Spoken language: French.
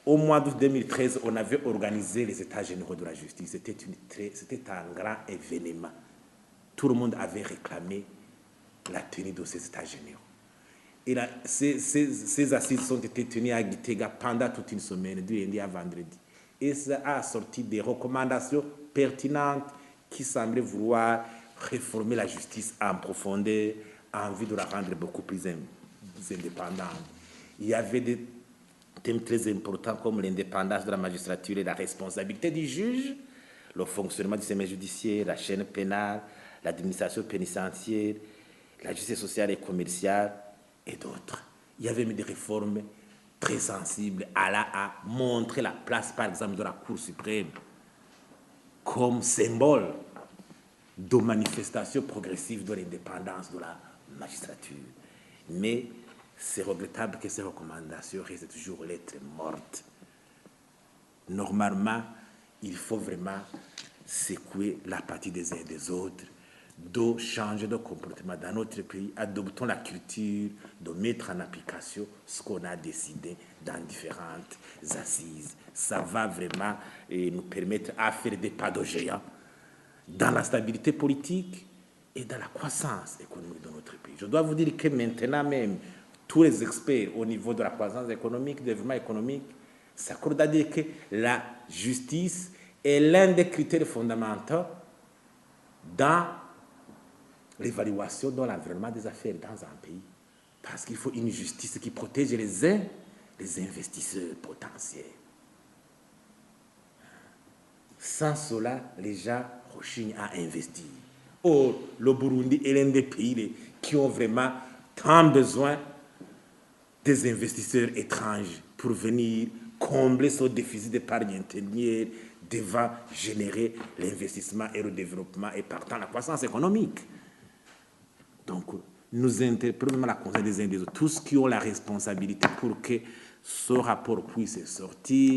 au mois d'août 2013, on avait organisé les États généraux de la justice. C'était un grand événement. Tout le monde avait réclamé la tenue de ces États généraux. Et là, ces assises ont été tenues à Gitega pendant toute une semaine, du lundi à vendredi. Et ça a sorti des recommandations pertinentes qui semblaient vouloir réformer la justice en profondeur, en vue de la rendre beaucoup plus indépendante. Il y avait des thèmes très importants comme l'indépendance de la magistrature et la responsabilité du juge, le fonctionnement du système judiciaire, la chaîne pénale, l'administration pénitentiaire, la justice sociale et commerciale et d'autres. Il y avait mis des réformes très sensibles à montrer la place, par exemple, de la Cour suprême comme symbole de manifestation progressive de l'indépendance de la magistrature. Mais c'est regrettable que ces recommandations restent toujours lettres mortes. Normalement, il faut vraiment secouer la partie des uns et des autres, de changer de comportement dans notre pays, adoptons la culture de mettre en application ce qu'on a décidé dans différentes assises. Ça va vraiment nous permettre à faire des pas de géant dans la stabilité politique et dans la croissance économique de notre pays. Je dois vous dire que maintenant même, tous les experts au niveau de la croissance économique, du développement économique, s'accordent à dire que la justice est l'un des critères fondamentaux dans l'évaluation de l'environnement des affaires dans un pays. Parce qu'il faut une justice qui protège les investisseurs potentiels. Sans cela, les gens rechignent à investir. Or, le Burundi est l'un des pays qui ont vraiment tant besoin des investisseurs étrangers pour venir combler ce déficit d'épargne intérieure devant générer l'investissement et le développement et partant la croissance économique. Donc, nous interpellons la conscience des uns et des autres, tous qui ont la responsabilité pour que ce rapport puisse sortir,